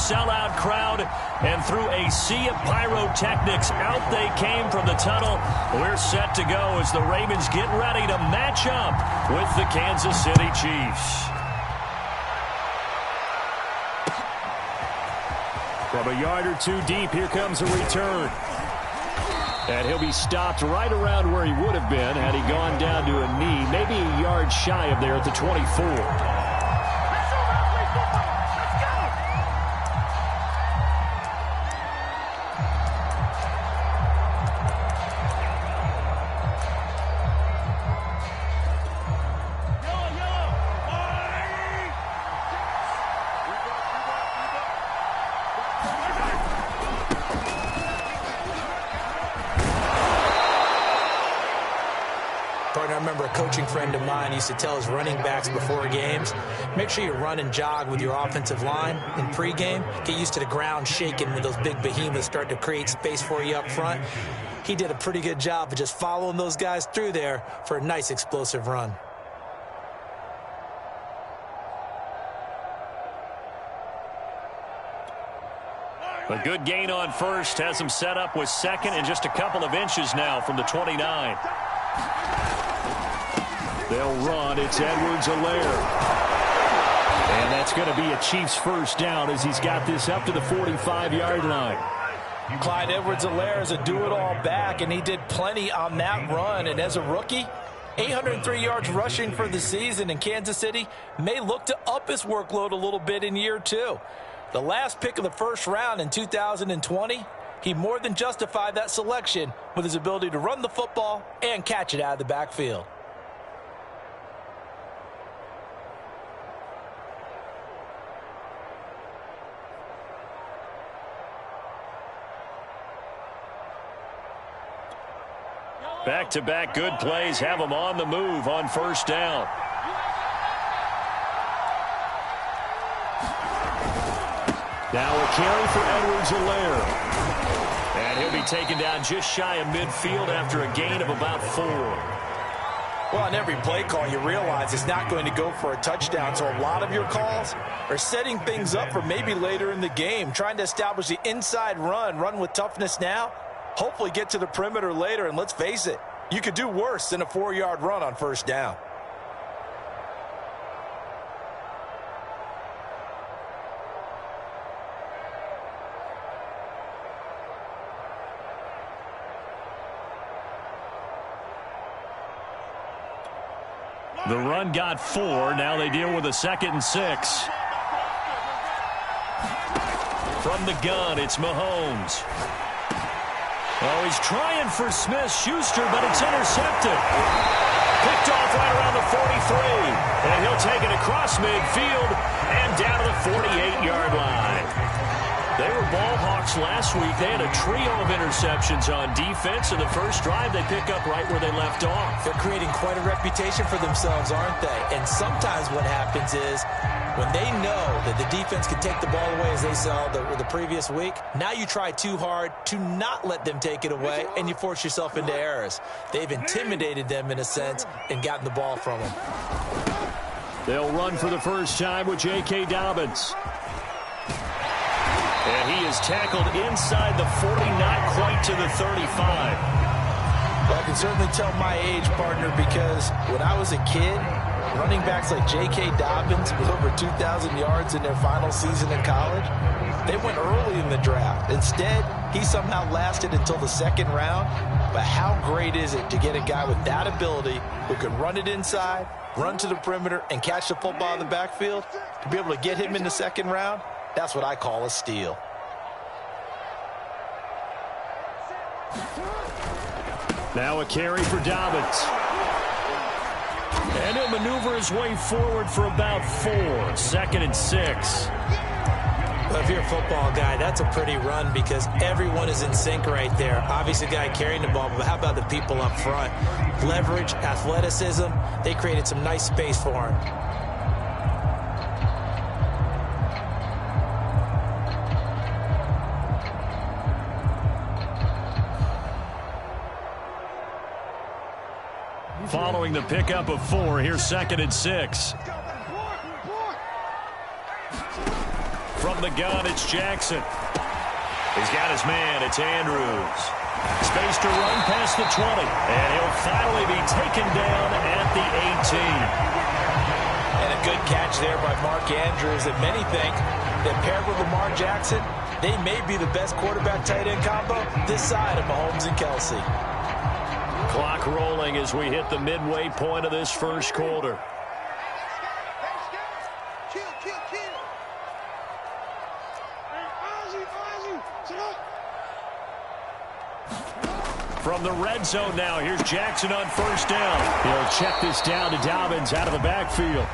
sellout crowd, and through a sea of pyrotechnics, out they came from the tunnel. We're set to go as the Ravens get ready to match up with the Kansas City Chiefs. From a yard or two deep, here comes a return. And he'll be stopped right around where he would have been had he gone down to a knee, maybe a yard shy of there at the 24. I remember a coaching friend of mine used to tell his running backs before games, make sure you run and jog with your offensive line in pregame. Get used to the ground shaking when those big behemoths start to create space for you up front. He did a pretty good job of just following those guys through there for a nice explosive run. A good gain on first has him set up with second and just a couple of inches now from the 29. They'll run. It's Edwards-Helaire. And that's going to be a Chiefs first down as he's got this up to the 45-yard line. Clyde Edwards-Helaire is a do-it-all back, and he did plenty on that run. And as a rookie, 803 yards rushing for the season, and Kansas City may look to up his workload a little bit in year two. The last pick of the first round in 2020, he more than justified that selection with his ability to run the football and catch it out of the backfield. Back-to-back good plays have him on the move on first down. Now a carry for Edwards-Helaire. And he'll be taken down just shy of midfield after a gain of about 4. Well, on every play call, you realize it's not going to go for a touchdown, so a lot of your calls are setting things up for maybe later in the game, trying to establish the inside run with toughness now, hopefully get to the perimeter later, and let's face it, you could do worse than a 4-yard run on first down. The run got 4. Now they deal with a 2nd and 6. From the gun, it's Mahomes. Oh, he's trying for Smith-Schuster, but it's intercepted. Picked off right around the 43. And he'll take it across midfield and down to the 48-yard line. They were ball hawks last week. They had a trio of interceptions on defense. In the first drive, they pick up right where they left off. They're creating quite a reputation for themselves, aren't they? And sometimes what happens is when they know that the defense can take the ball away as they saw the previous week, now you try too hard to not let them take it away, and you force yourself into errors. They've intimidated them in a sense and gotten the ball from them. They'll run for the first time with J.K. Dobbins. And he is tackled inside the 40, not quite to the 35. Well, I can certainly tell my age, partner, because when I was a kid, running backs like J.K. Dobbins with over 2,000 yards in their final season in college, they went early in the draft. Instead, he somehow lasted until the 2nd round. But how great is it to get a guy with that ability who can run it inside, run to the perimeter, and catch the football in the backfield? To be able to get him in the 2nd round, that's what I call a steal. Now a carry for Dobbins. And he'll maneuver his way forward for about 4. 2nd and 6. Well, if you're a football guy, that's a pretty run because everyone is in sync right there. Obviously, the guy carrying the ball, but how about the people up front? Leverage, athleticism, they created some nice space for him. Following the pickup of 4, here's 2nd and 6. From From the gun, it's Jackson. He's got his man. It's Andrews. Space to run past the 20. And he'll finally be taken down at the 18. And a good catch there by Mark Andrews. And many think that paired with Lamar Jackson, they may be the best quarterback-tight end combo this side of Mahomes and Kelsey. Clock rolling as we hit the midway point of this first quarter. From the red zone now, here's Jackson on first down. He'll check this down to Dobbins out of the backfield.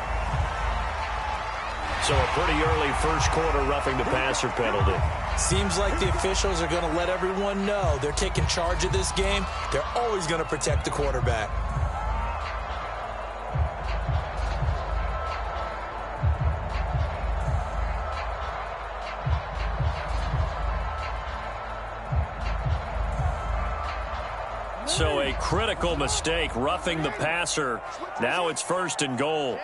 So a pretty early first quarter roughing the passer penalty. Seems like the officials are going to let everyone know they're taking charge of this game. They're always going to protect the quarterback. So a critical mistake, roughing the passer. Now it's 1st and goal.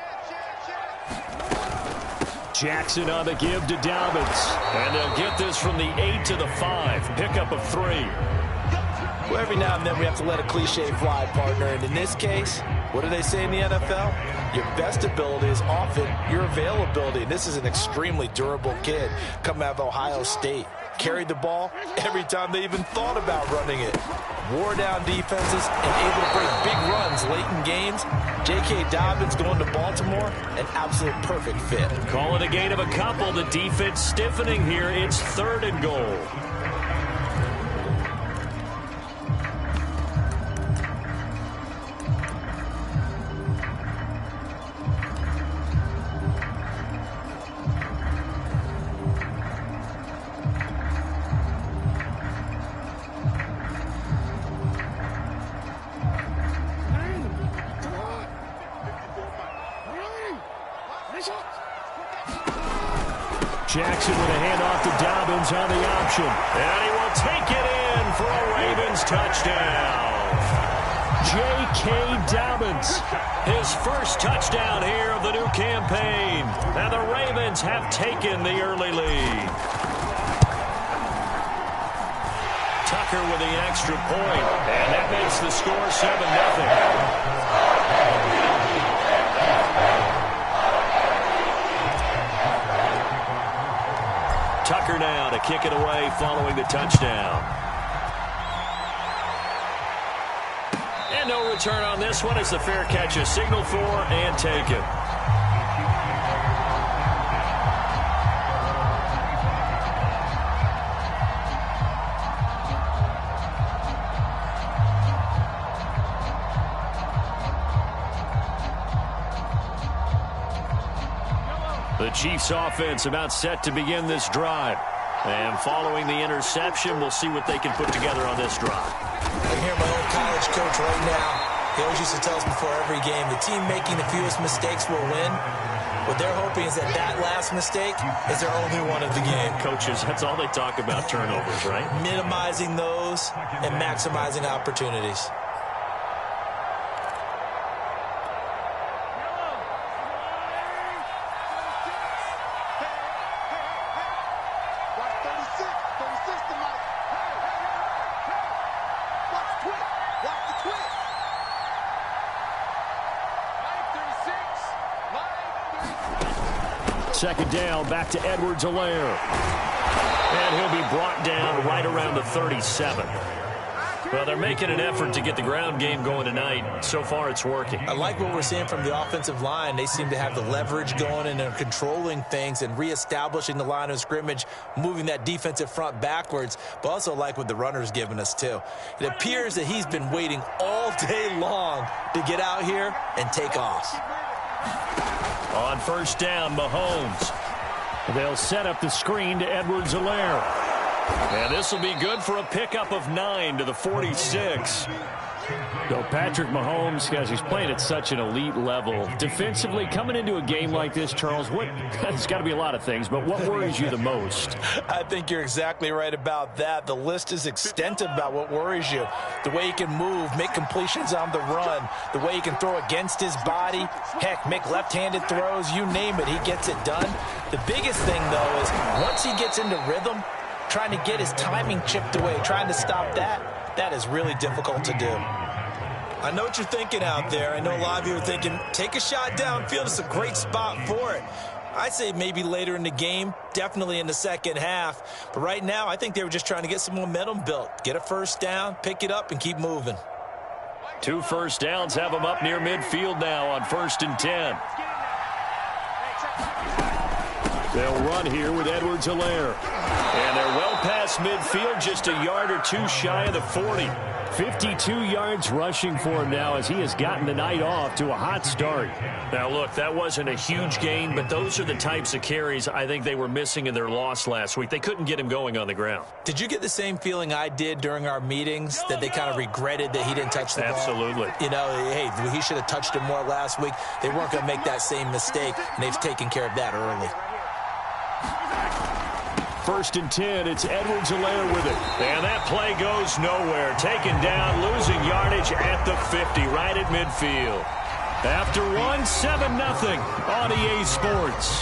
Jackson on the give to Dobbins. And they'll get this from the 8 to the 5. Pickup of 3. Well, every now and then we have to let a cliche fly, partner. And in this case, what do they say in the NFL? Your best ability is often your availability. And this is an extremely durable kid coming out of Ohio State. Carried the ball every time they even thought about running it. Wore down defenses and able to break big runs late in games. J.K. Dobbins going to Baltimore, an absolute perfect fit. Call it a gain of a couple. The defense stiffening here. It's 3rd and goal. Jackson with a handoff to Dobbins on the option. And he will take it in for a Ravens touchdown. J.K. Dobbins, his first touchdown here of the new campaign. And the Ravens have taken the early lead. Tucker with the extra point. And that makes the score 7-0. Tucker now to kick it away following the touchdown. And no return on this one as the fair catch is signaled for and taken. The Chiefs offense about set to begin this drive. And following the interception, we'll see what they can put together on this drive. I can hear my old college coach right now. He always used to tell us before every game, the team making the fewest mistakes will win. What they're hoping is that that last mistake is their only one of the game. Coaches, that's all they talk about, turnovers, right? Minimizing those and maximizing opportunities. Second down, back to Edwards-Helaire. And he'll be brought down right around the 37. Well, they're making an effort to get the ground game going tonight. So far, it's working. I like what we're seeing from the offensive line. They seem to have the leverage going and they're controlling things and reestablishing the line of scrimmage, moving that defensive front backwards, but also like what the runner's giving us, too. It appears that he's been waiting all day long to get out here and take off. On first down, Mahomes. They'll set up the screen to Edwards-Helaire. And this will be good for a pickup of 9 to the 46. So Patrick Mahomes, guys, he's playing at such an elite level. Defensively, coming into a game like this, Charles, there's got to be a lot of things, but what worries you the most? I think you're exactly right about that. The list is extensive about what worries you. The way he can move, make completions on the run, the way he can throw against his body, heck, make left-handed throws, you name it, he gets it done. The biggest thing, though, is once he gets into rhythm, trying to get his timing chipped away, trying to stop that is really difficult to do. I know what you're thinking out there. I know a lot of you are thinking, take a shot downfield. It's a great spot for it. I'd say maybe later in the game, definitely in the second half. But right now, I think they were just trying to get some momentum built. Get a first down, pick it up, and keep moving. 2 first downs have them up near midfield now on 1st and 10. They'll run here with Edwards-Helaire. And they're well past midfield, just a yard or 2 shy of the 40. 52 yards rushing for him now as he has gotten the night off to a hot start. Now, look, that wasn't a huge gain, but those are the types of carries I think they were missing in their loss last week. They couldn't get him going on the ground. Did you get the same feeling I did during our meetings, that they kind of regretted that he didn't touch the ball? Absolutely. You know, hey, he should have touched it more last week. They weren't going to make that same mistake, and they've taken care of that early. 1st and 10, it's Edwards-Helaire with it. And that play goes nowhere. Taken down, losing yardage at the 50, right at midfield. After 1, 7-0 on EA Sports.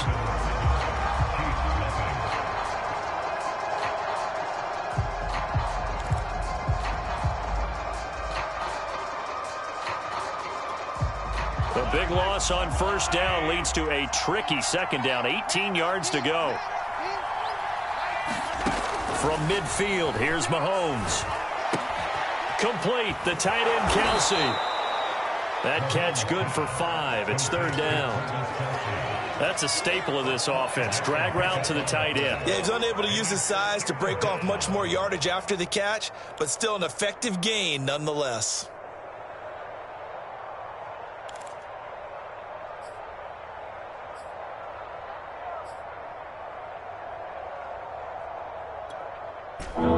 The big loss on 1st down leads to a tricky 2nd down. 18 yards to go. From midfield, here's Mahomes. Complete, the tight end, Kelsey. That catch good for 5. It's 3rd down. That's a staple of this offense. Drag route to the tight end. Yeah, he's unable to use his size to break off much more yardage after the catch, but still an effective gain nonetheless.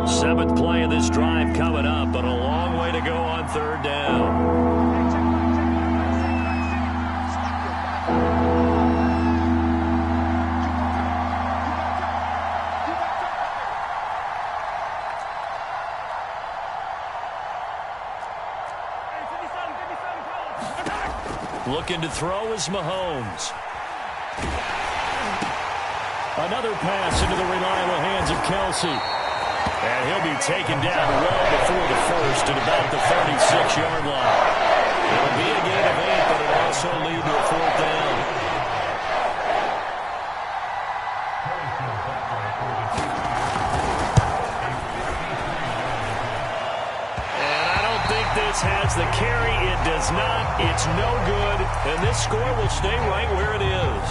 Seventh play of this drive coming up, but a long way to go on 3rd down. Looking to throw is Mahomes. Another pass into the reliable hands of Kelsey. And he'll be taken down well before the 1st at about the 36-yard line. It'll be a gain of 8, but it'll also lead to a 4th down. And I don't think this has the carry. It does not. It's no good. And this score will stay right where it is.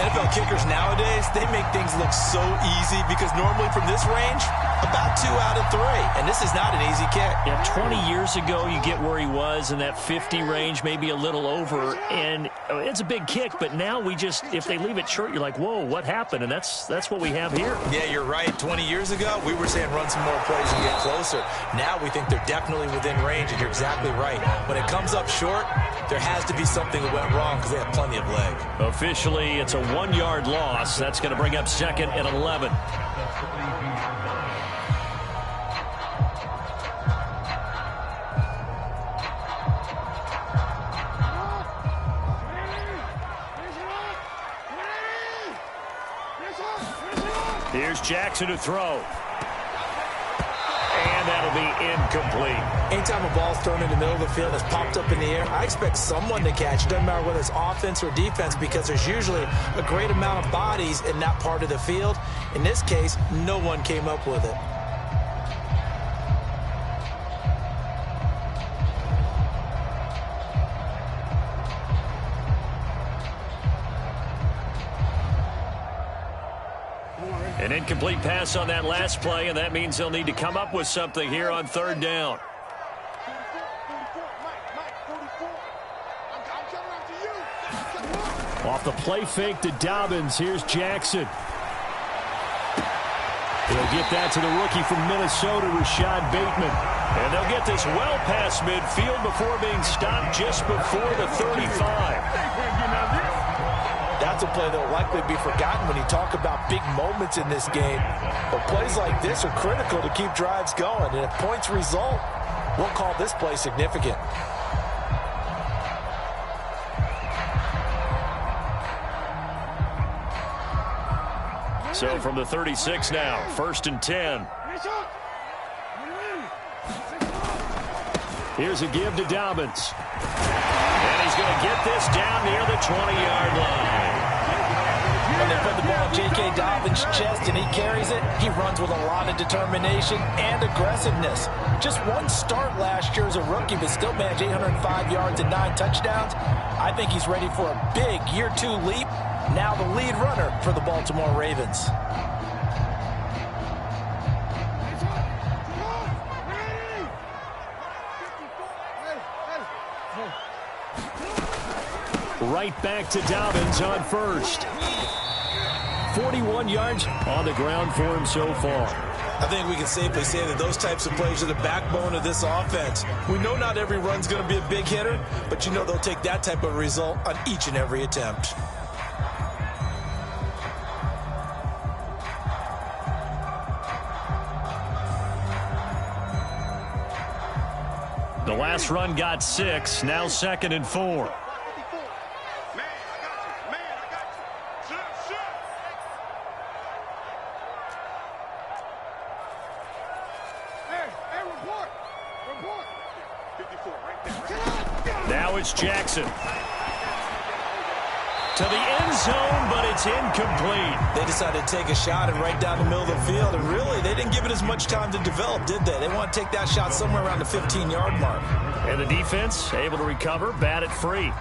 NFL kickers nowadays, they make things look so easy because normally from this range, about 2 out of 3. And this is not an easy kick. Yeah, 20 years ago, you get where he was in that 50 range, maybe a little over. And it's a big kick, but now we just, if they leave it short, you're like, whoa, what happened? And that's what we have here. Yeah, you're right. 20 years ago, we were saying run some more plays and get closer. Now we think they're definitely within range, and you're exactly right. When it comes up short, there has to be something that went wrong because they have plenty of leg. Officially, it's a 1-yard loss. That's going to bring up 2nd and 11. Here's Jackson to throw. And that'll be incomplete. Anytime a ball's thrown in the middle of the field that's popped up in the air, I expect someone to catch. It doesn't matter whether it's offense or defense because there's usually a great amount of bodies in that part of the field. In this case, no one came up with it. An incomplete pass on that last play, and that means they'll need to come up with something here on 3rd down. Off the play fake to Dobbins. Here's Jackson. He'll get that to the rookie from Minnesota, Rashad Bateman. And they'll get this well past midfield before being stopped just before the 35. That's a play that will likely be forgotten when you talk about big moments in this game. But plays like this are critical to keep drives going. And if points result, we'll call this play significant. So from the 36 now, 1st and 10. Here's a give to Dobbins. And he's going to get this down near the 20-yard line. When they put the ball in J.K. Dobbins' chest and he carries it, he runs with a lot of determination and aggressiveness. Just one start last year as a rookie, but still managed 805 yards and 9 touchdowns. I think he's ready for a big year 2 leap. Now the lead runner for the Baltimore Ravens. Right back to Dobbins on first. 41 yards on the ground for him so far. I think we can safely say that those types of plays are the backbone of this offense. We know not every run's going to be a big hitter, but you know they'll take that type of result on each and every attempt. The last run got 6, now 2nd and 4. Now it's Jackson. To the end zone, but it's incomplete. They decided to take a shot and right down the middle of the field, and really, they didn't give it as much time to develop, did they? They want to take that shot somewhere around the 15-yard mark. And the defense able to recover, bat it free.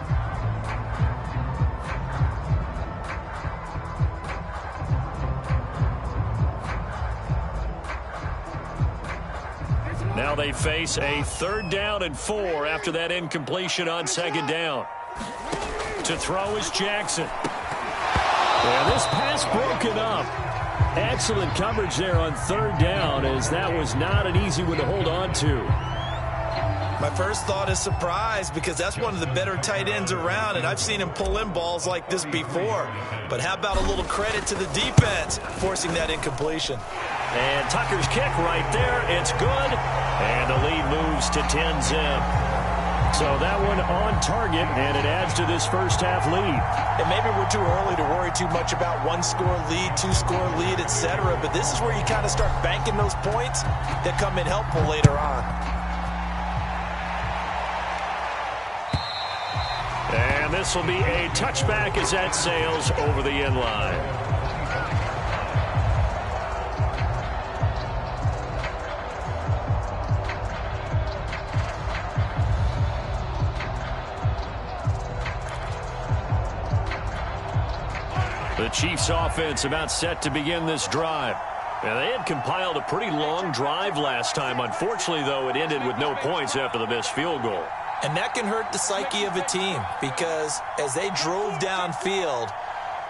Now they face a 3rd down and 4 after that incompletion on 2nd down. To throw is Jackson. And this pass broken up. Excellent coverage there on 3rd down, as that was not an easy one to hold on to. My first thought is surprise, because that's one of the better tight ends around, and I've seen him pull in balls like this before. But how about a little credit to the defense forcing that incompletion? And Tucker's kick right there. It's good. And the lead moves to 10-zip. So that one on target, and it adds to this first half lead. And maybe we're too early to worry too much about 1-score lead, 2-score lead, etc. But this is where you kind of start banking those points that come in helpful later on. And this will be a touchback as that sails over the end line. The Chiefs offense about set to begin this drive. And they had compiled a pretty long drive last time. Unfortunately, though, it ended with no points after the missed field goal. And that can hurt the psyche of a team, because as they drove downfield,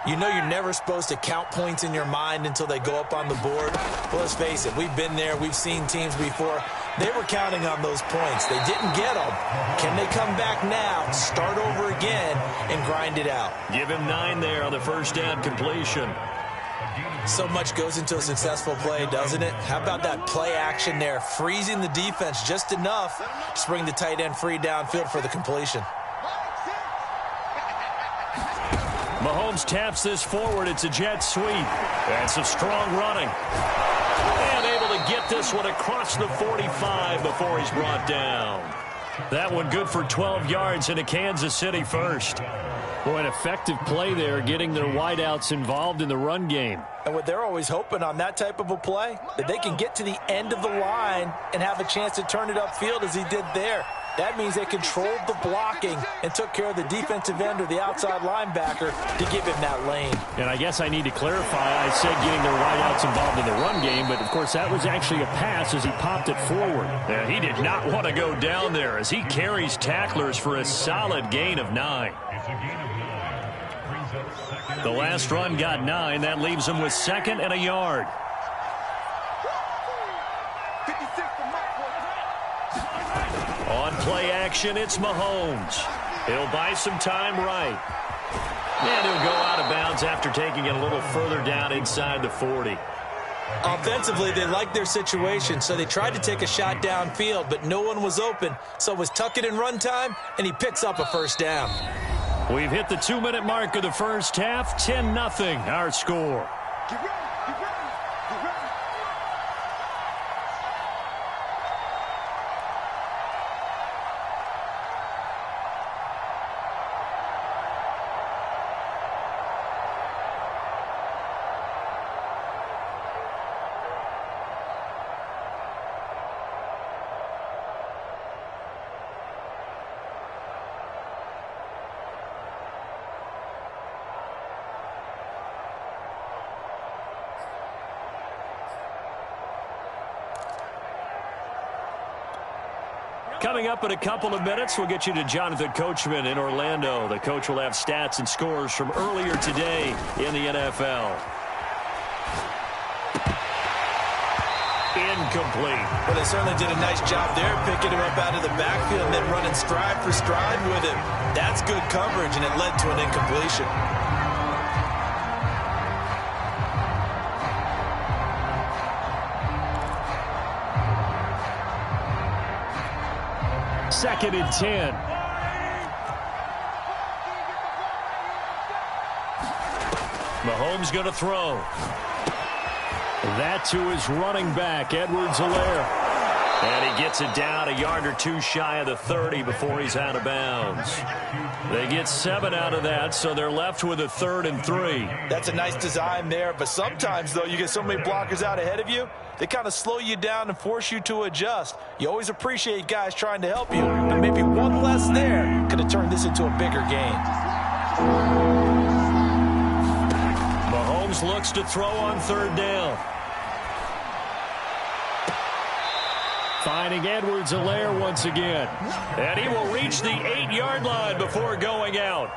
you know you're never supposed to count points in your mind until they go up on the board. Well, let's face it, we've been there. We've seen teams before. They were counting on those points. They didn't get them. Can they come back now, start over again, and grind it out? Give him 9 there on the first down completion. So much goes into a successful play, doesn't it? How about that play action there, freezing the defense just enough to bring the tight end free downfield for the completion. Mahomes taps this forward. It's a jet sweep. And some strong running. And able to get this one across the 45 before he's brought down. That one good for 12 yards into Kansas City first. Boy, an effective play there, getting their wideouts involved in the run game. And what they're always hoping on that type of a play, that they can get to the end of the line and have a chance to turn it upfield as he did there. That means they controlled the blocking and took care of the defensive end or the outside linebacker to give him that lane. And I guess I need to clarify, I said getting their wideouts involved in the run game, but of course that was actually a pass as he popped it forward. And he did not want to go down there as he carries tacklers for a solid gain of 9. The last run got 9. That leaves him with 2nd and a yard. On play action, it's Mahomes. He'll buy some time right. And he'll go out of bounds after taking it a little further down inside the 40. Offensively, they liked their situation, so they tried to take a shot downfield, but no one was open. So it was tuck it in run time, and he picks up a first down. We've hit the 2-minute mark of the first half. 10-0 our score. Coming up in a couple of minutes, we'll get you to Jonathan Coachman in Orlando. The coach will have stats and scores from earlier today in the NFL. Incomplete. Well, they certainly did a nice job there, picking him up out of the backfield and then running stride for stride with him. That's good coverage, and it led to an incompletion. Second and 10. Mahomes going to throw. That to his running back, Edwards-Helaire. And he gets it down a yard or two shy of the 30 before he's out of bounds. They get 7 out of that, so they're left with a 3rd and 3. That's a nice design there, but sometimes, though, you get so many blockers out ahead of you, they kind of slow you down and force you to adjust. You always appreciate guys trying to help you, but maybe one less there could have turned this into a bigger game. Mahomes looks to throw on 3rd down. Finding Edwards-Helaire once again. And he will reach the 8-yard line before going out.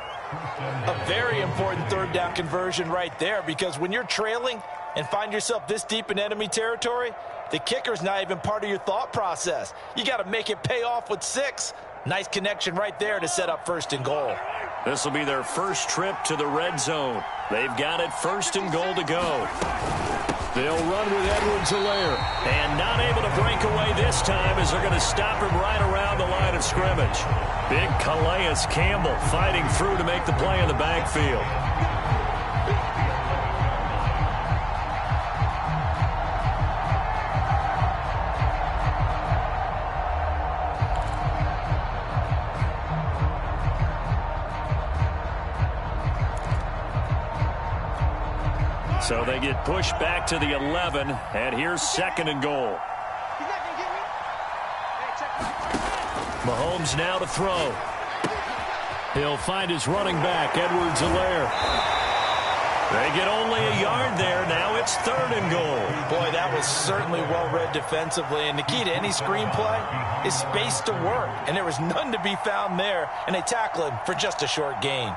A very important 3rd down conversion right there, because when you're trailing and find yourself this deep in enemy territory, the kicker's not even part of your thought process. You got to make it pay off with 6. Nice connection right there to set up 1st and goal. This will be their first trip to the red zone. They've got it 1st and goal to go. They'll run with Edwards-Helaire. And not able to break away this time as they're going to stop him right around the line of scrimmage. Big Calais Campbell fighting through to make the play in the backfield. So they get pushed back to the 11, and here's 2nd and goal. Mahomes now to throw. He'll find his running back, Edwards-Helaire. They get only a yard there. Now it's 3rd and goal. Boy, that was certainly well-read defensively, and the key to any screenplay is space to work, and there was none to be found there, and they tackle him for just a short gain.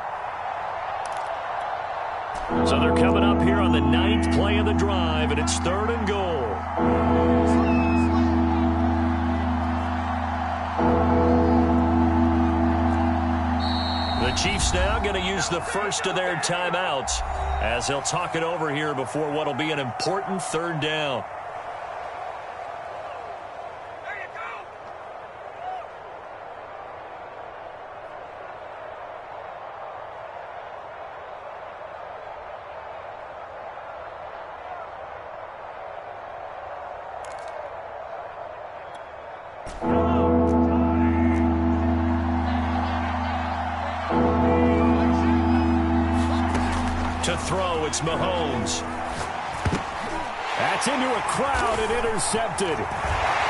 So they're coming up here on the 9th play of the drive, and it's 3rd and goal. The Chiefs now going to use the first of their timeouts as they'll talk it over here before what will be an important 3rd down. To throw, it's Mahomes. That's into a crowd and intercepted.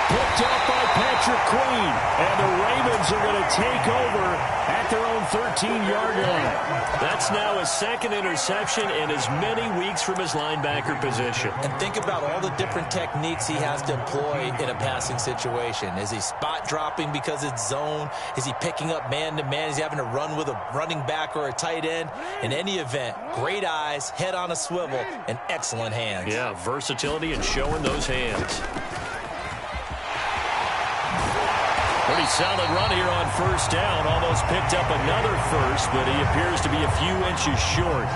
Picked up by Patrick Queen. And the Ravens are going to take over at their own 13-yard line. That's now his 2nd interception in as many weeks from his linebacker position. And think about all the different techniques he has to employ in a passing situation. Is he spot dropping because it's zone? Is he picking up man-to-man? Is he having to run with a running back or a tight end? In any event, great eyes, head on a swivel, and excellent hands. Yeah, versatility and showing those hands. Pretty solid run here on 1st down. Almost picked up another first, but he appears to be a few inches short.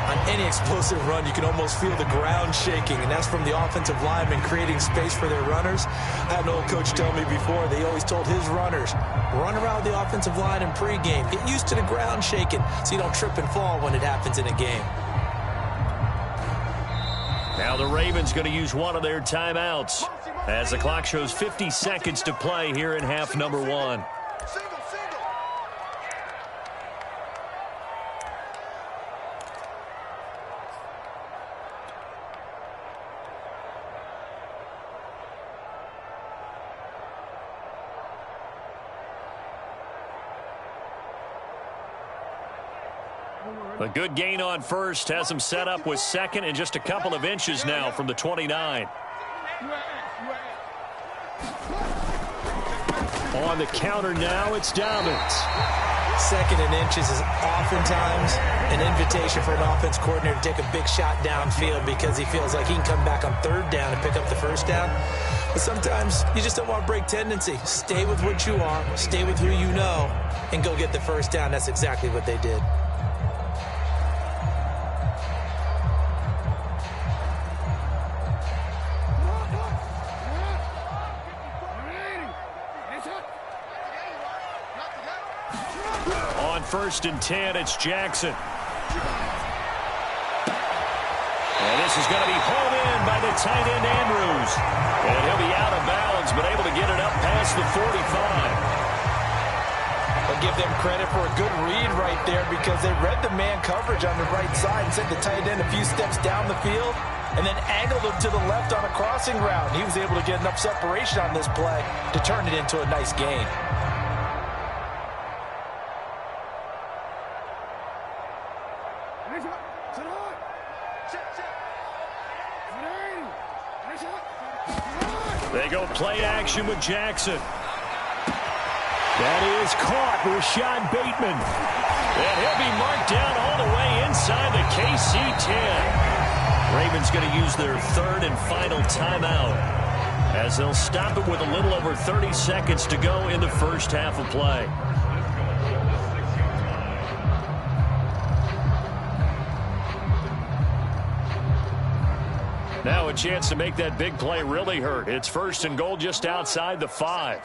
On any explosive run, you can almost feel the ground shaking, and that's from the offensive linemen creating space for their runners. I had an old coach tell me before, they always told his runners, run around the offensive line in pregame. Get used to the ground shaking so you don't trip and fall when it happens in a game. Now the Ravens going to use one of their timeouts as the clock shows 50 seconds to play here in half number 1. A good gain on 1st has him set up with 2nd and just a couple of inches now from the 29. On the counter now, it's Dobbins. Second and inches is oftentimes an invitation for an offense coordinator to take a big shot downfield because he feels like he can come back on third down and pick up the first down. But sometimes you just don't want to break tendency. Stay with what you are, stay with who you know, and go get the first down. That's exactly what they did. First and 10, it's Jackson. And this is going to be hauled in by the tight end, Andrews. And he'll be out of bounds, but able to get it up past the 45. I'll give them credit for a good read right there because they read the man coverage on the right side and sent the tight end a few steps down the field and then angled him to the left on a crossing route. He was able to get enough separation on this play to turn it into a nice gain. They go play action with Jackson. That is caught, Rashad Bateman. And he'll be marked down all the way inside the KC 10. Ravens going to use their third and final timeout as they'll stop it with a little over 30 seconds to go in the first half of play. Now a chance to make that big play really hurt. It's first and goal just outside the 5.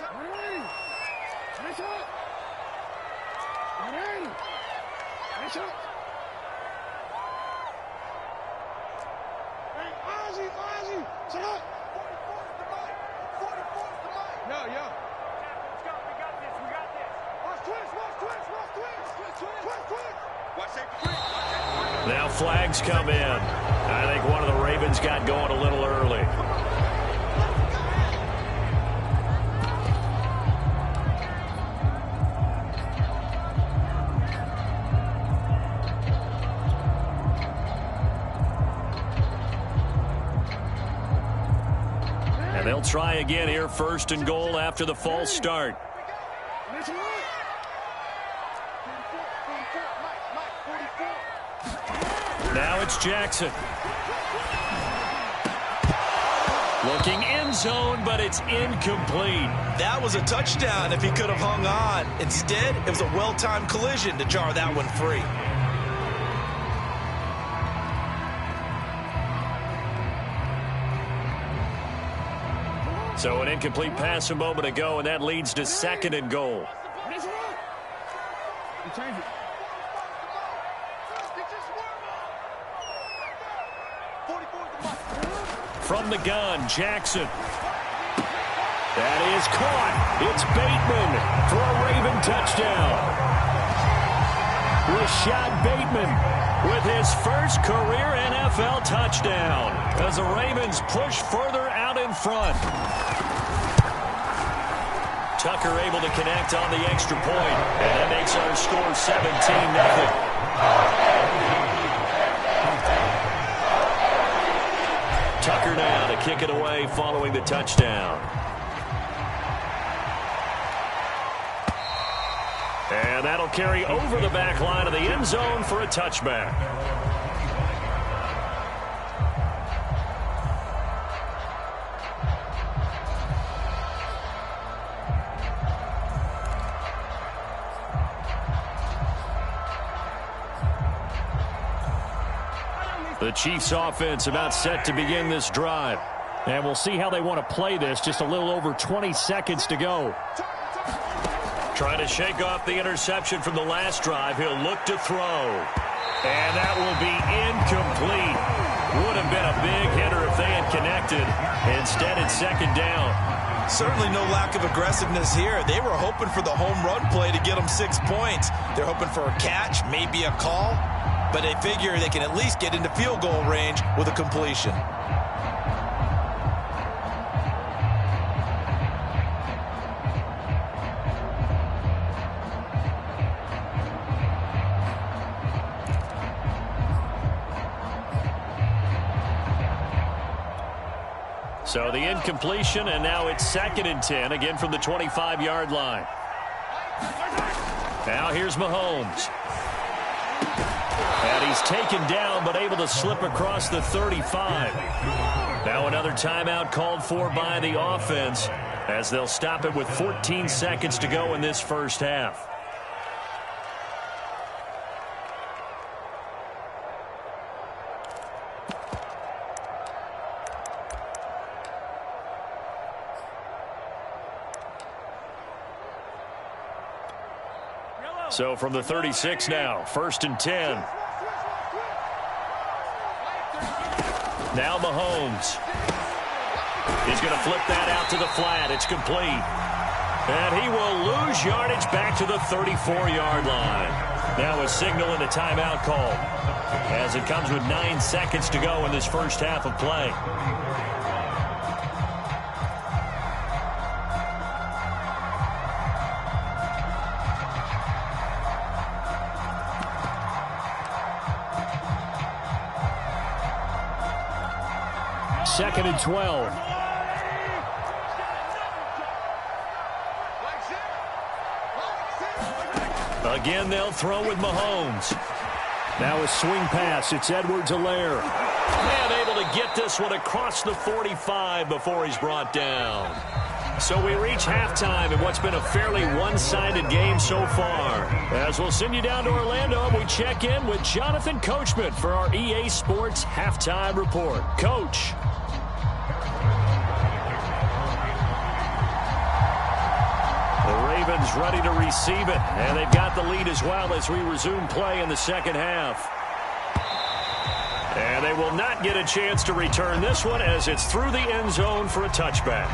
Now flags come in. I think one of the Ravens got going a little early. And they'll try again here, first and goal after the false start. Now it's Jackson. Looking end zone, but it's incomplete. That was a touchdown if he could have hung on. Instead, it was a well-timed collision to jar that one free. So an incomplete pass a moment ago, and that leads to second and goal. From the gun, Jackson. That is caught. It's Bateman for a Raven touchdown. Rashad Bateman with his first career NFL touchdown as the Ravens push further out in front. Tucker able to connect on the extra point, and that makes our score 17-0. Tucker now to kick it away following the touchdown. And that'll carry over the back line of the end zone for a touchback. The Chiefs offense about set to begin this drive. And we'll see how they want to play this. Just a little over 20 seconds to go. Trying to shake off the interception from the last drive. He'll look to throw. And that will be incomplete. Would have been a big hitter if they had connected. Instead, it's second down. Certainly no lack of aggressiveness here. They were hoping for the home run play to get them 6 points. They're hoping for a catch, maybe a call. But they figure they can at least get into field goal range with a completion. So the incompletion, and now it's 2nd and 10, again from the 25-yard line. Now here's Mahomes. And he's taken down, but able to slip across the 35. Now another timeout called for by the offense, as they'll stop it with 14 seconds to go in this first half. So from the 36 now, 1st and 10. Now Mahomes. He's going to flip that out to the flat. It's complete. And he will lose yardage back to the 34-yard line. Now a signal and a timeout call, as it comes with 9 seconds to go in this first half of play. Second and 12. Again, they'll throw with Mahomes. Now a swing pass. It's Edwards-Helaire. And able to get this one across the 45 before he's brought down. So we reach halftime in what's been a fairly one-sided game so far. As we'll send you down to Orlando, we check in with Jonathan Coachman for our EA Sports Halftime Report. Coach. Ravens ready to receive it, and they've got the lead as well as we resume play in the second half. And they will not get a chance to return this one, as it's through the end zone for a touchback.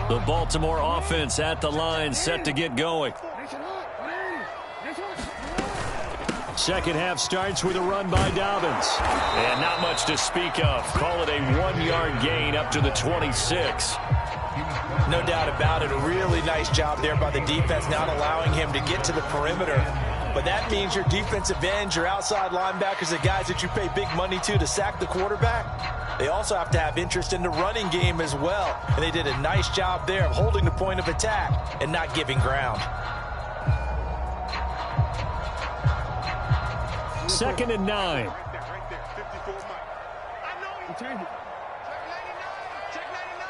The Baltimore offense at the line, set to get going. Second half starts with a run by Dobbins. And not much to speak of. Call it a 1-yard gain up to the 26. No doubt about it. A really nice job there by the defense, not allowing him to get to the perimeter. But that means your defensive ends, your outside linebackers, the guys that you pay big money to sack the quarterback, they also have to have interest in the running game as well. And they did a nice job there of holding the point of attack and not giving ground. 2nd and 9. Right there, 54 Mike. I know you. Check 99. Check 99.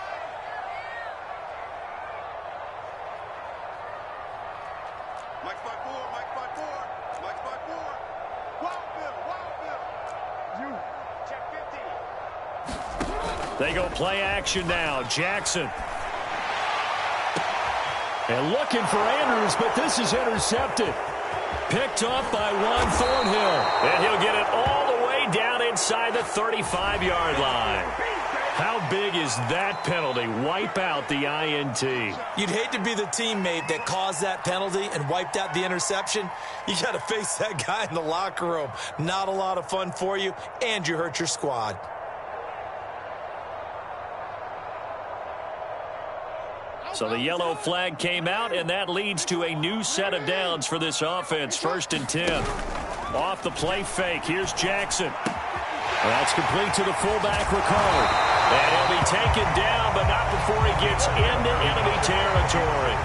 Mike spot 4. Mike spot 4. Mike spot 4. Wild Bill. You. Check 50. They go play action now. Jackson. And looking for Andrews, but this is intercepted. Picked off by Juan Thornhill. And he'll get it all the way down inside the 35-yard line. How big is that penalty? Wipe out the INT. You'd hate to be the teammate that caused that penalty and wiped out the interception. You got to face that guy in the locker room. Not a lot of fun for you, and you hurt your squad. So the yellow flag came out, and that leads to a new set of downs for this offense. 1st and 10. Off the play fake. Here's Jackson. That's complete to the fullback, Ricard. And he'll be taken down, but not before he gets into enemy territory.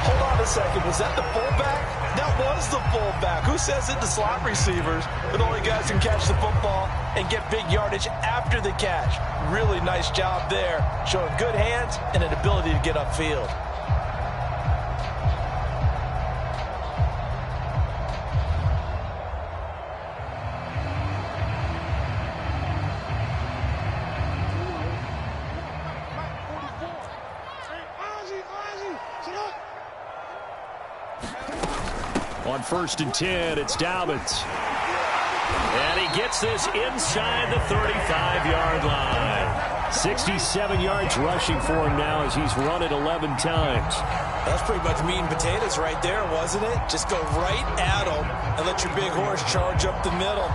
Hold on a second. Was that the fullback? That was the fullback. Who says it? The slot receivers. But only guys can catch the football and get big yardage after the catch. Really nice job there, showing good hands and an ability to get upfield. On 1st and 10, it's Dobbins. And he gets this inside the 35-yard line. 67 yards rushing for him now as he's run it 11 times. That's pretty much meat and potatoes right there, wasn't it? Just go right at them and let your big horse charge up the middle.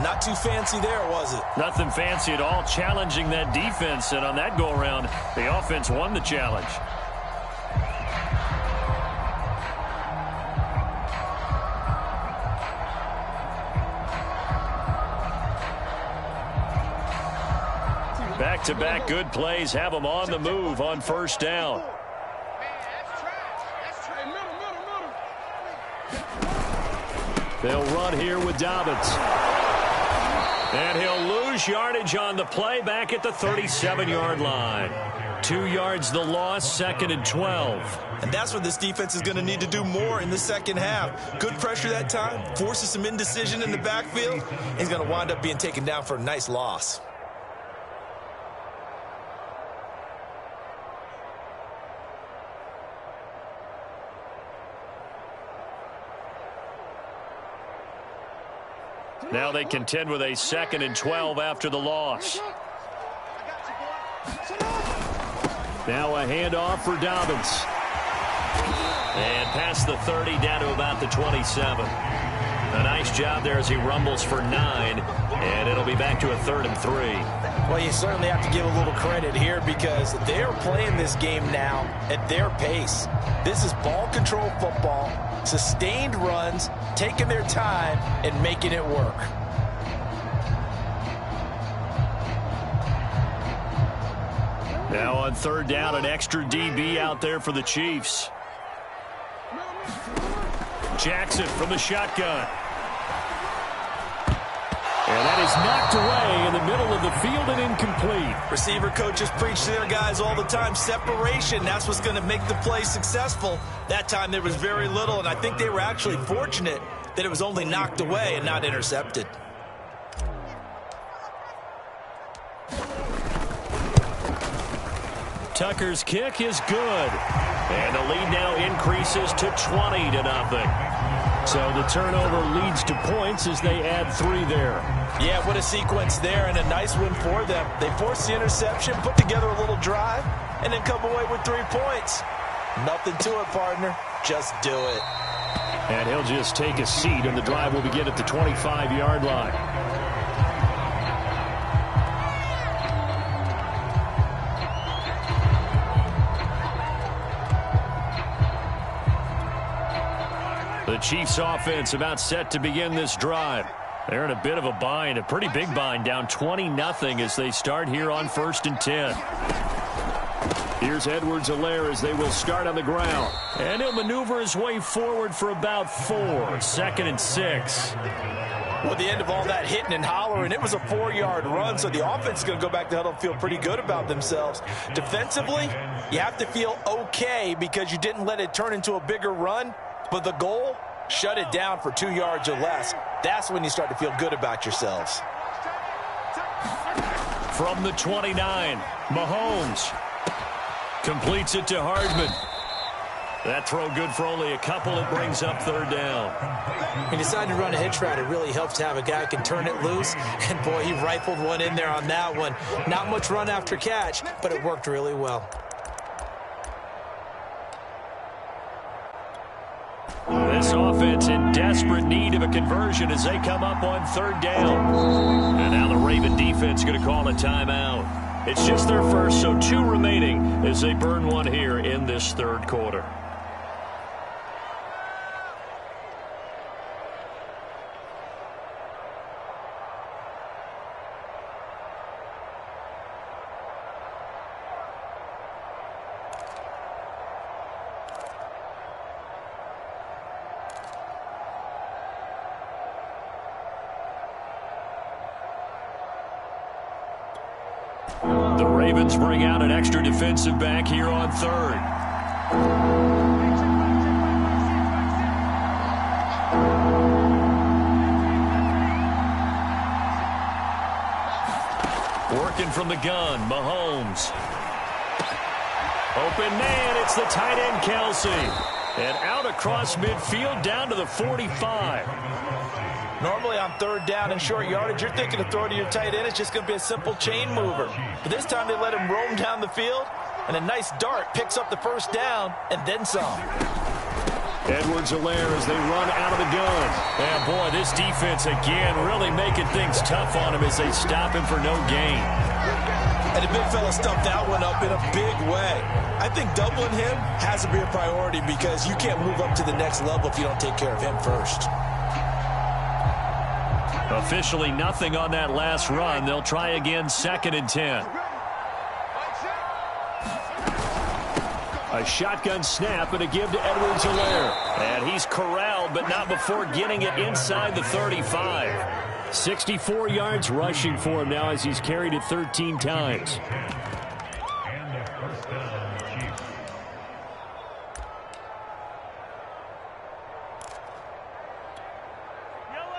Not too fancy there, was it? Nothing fancy at all, challenging that defense. And on that go-around, the offense won the challenge. Back-to-back good plays have them on the move on first down. They'll run here with Dobbins. And he'll lose yardage on the play back at the 37-yard line. 2 yards the loss, 2nd and 12. And that's what this defense is going to need to do more in the second half. Good pressure that time, forces some indecision in the backfield. He's going to wind up being taken down for a nice loss. Now they contend with a 2nd and 12 after the loss. Now a handoff for Dobbins. And past the 30 down to about the 27. A nice job there as he rumbles for 9. And it'll be back to a 3rd and 3. Well, you certainly have to give a little credit here because they are playing this game now at their pace. This is ball control football, sustained runs, taking their time and making it work. Now on 3rd down, an extra DB out there for the Chiefs. Jackson from the shotgun. And that is knocked away in the middle of the field and incomplete. Receiver coaches preach to their guys all the time. Separation, that's what's going to make the play successful. That time there was very little, and I think they were actually fortunate that it was only knocked away and not intercepted. Tucker's kick is good. And the lead now increases to 20-0. So the turnover leads to points as they add 3 there. Yeah, what a sequence there, and a nice win for them. They forced the interception, put together a little drive, and then come away with 3 points. Nothing to it, partner. Just do it. And he'll just take a seat, and the drive will begin at the 25-yard line. The Chiefs offense about set to begin this drive. They're in a bit of a bind, a pretty big bind, down 20-0 as they start here on 1st and 10. Here's Edwards-Helaire as they will start on the ground. And he'll maneuver his way forward for about 4, 2nd and 6. Well, at the end of all that hitting and hollering, it was a 4-yard run, so the offense is going to go back to huddle and feel pretty good about themselves. Defensively, you have to feel okay because you didn't let it turn into a bigger run, but the goal, shut it down for 2 yards or less. That's when you start to feel good about yourselves. From the 29, Mahomes completes it to Hardman. That throw good for only a couple. It brings up 3rd down. He decided to run a hitch route. It really helps to have a guy who can turn it loose. And, boy, he rifled one in there on that one. Not much run after catch, but it worked really well. This offense in desperate need of a conversion as they come up on 3rd down. And now the Raven defense going to call a timeout. It's just their first, so 2 remaining as they burn one here in this 3rd quarter. The Ravens bring out an extra defensive back here on 3rd. Working from the gun, Mahomes. Open man, it's the tight end, Kelsey. And out across midfield down to the 45. Normally on 3rd down and short yardage, you're thinking to throw to your tight end. It's just going to be a simple chain mover. But this time they let him roam down the field. And a nice dart picks up the first down and then some. Edwards-Helaire as they run out of the gun. And boy, this defense again really making things tough on him as they stop him for no gain. And the big fella stuffed that one up in a big way. I think doubling him has to be a priority because you can't move up to the next level if you don't take care of him first. Officially nothing on that last run. They'll try again 2nd and 10. A shotgun snap and a give to Edwards-Helaire. And he's corralled, but not before getting it inside the 35. 64 yards rushing for him now as he's carried it 13 times.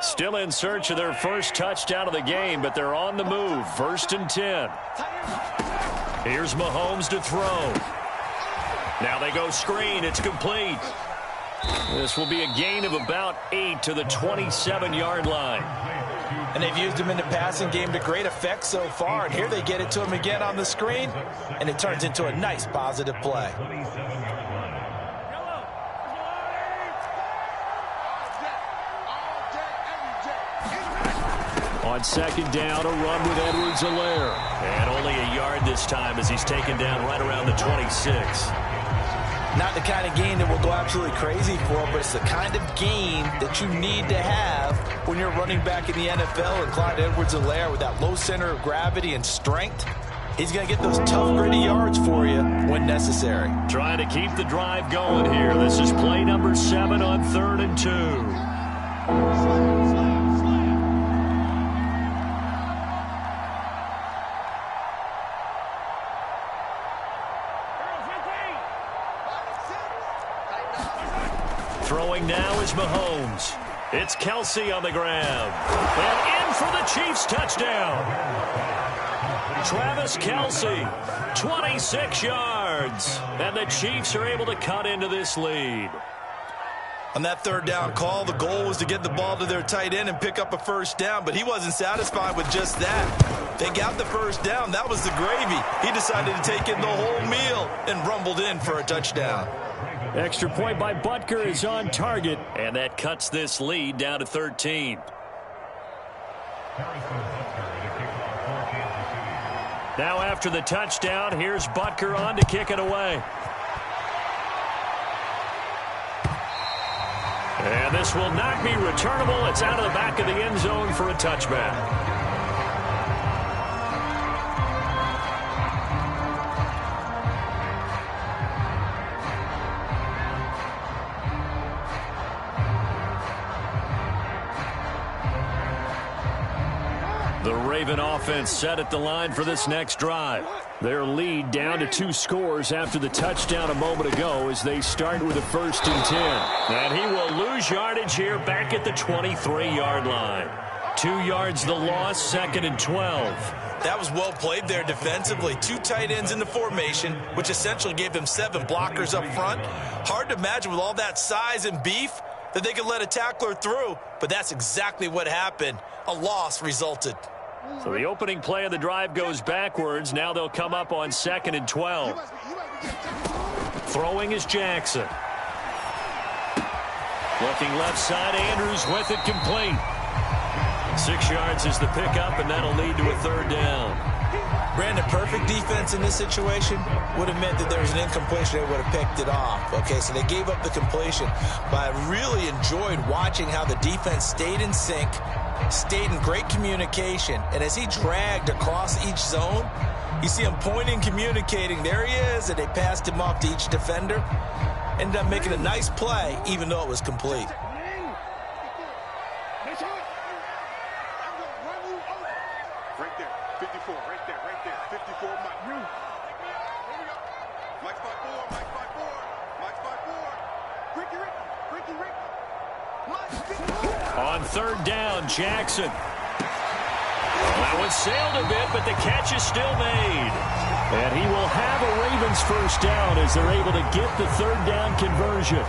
Still in search of their first touchdown of the game, but they're on the move. 1st and 10. Here's Mahomes to throw. Now they go screen. It's complete. This will be a gain of about 8 to the 27-yard line. And they've used him in the passing game to great effect so far. And here they get it to him again on the screen, and it turns into a nice positive play. On 2nd down, a run with Edwards-Helaire. And only a yard this time as he's taken down right around the 26. Not the kind of gain that will go absolutely crazy for, but it's the kind of gain that you need to have when you're running back in the NFL. And Clyde Edwards-Helaire, with that low center of gravity and strength, he's going to get those tough, gritty yards for you when necessary. Trying to keep the drive going here. This is play number 7 on 3rd and 2. Throwing now is Mahomes. It's Kelsey on the ground. And in for the Chiefs touchdown. Travis Kelsey, 26 yards. And the Chiefs are able to cut into this lead. On that 3rd down call, the goal was to get the ball to their tight end and pick up a first down, but he wasn't satisfied with just that. They got the first down. That was the gravy. He decided to take in the whole meal and rumbled in for a touchdown. Extra point by Butker is on target, and that cuts this lead down to 13. Now after the touchdown, here's Butker on to kick it away. And this will not be returnable. It's out of the back of the end zone for a touchback. The Raven offense set at the line for this next drive. Their lead down to 2 scores after the touchdown a moment ago as they start with a 1st and 10. And he will lose yardage here back at the 23-yard line. 2 yards the loss, 2nd and 12. That was well played there defensively. 2 tight ends in the formation, which essentially gave them 7 blockers up front. Hard to imagine with all that size and beef that they could let a tackler through, but that's exactly what happened. A loss resulted. So the opening play of the drive goes backwards. Now they'll come up on 2nd and 12. Throwing is Jackson. Looking left side, Andrews with it complete. 6 yards is the pickup, and that'll lead to a 3rd down. Brandon, perfect defense in this situation would have meant that there was an incompletion. They would have picked it off. Okay, so they gave up the completion. But I really enjoyed watching how the defense stayed in sync, stayed in great communication, and as he dragged across each zone, you see him pointing, communicating. There he is, and they passed him off to each defender. Ended up making a nice play, even though it was complete. Right there, 54, right there, 54, Mike. Mike's by 4, Mike's by 4, Mike's by 4. Ricky. On 3rd down, Jackson. That one sailed a bit, but the catch is still made. And he will have a Ravens 1st down as they're able to get the 3rd down conversion.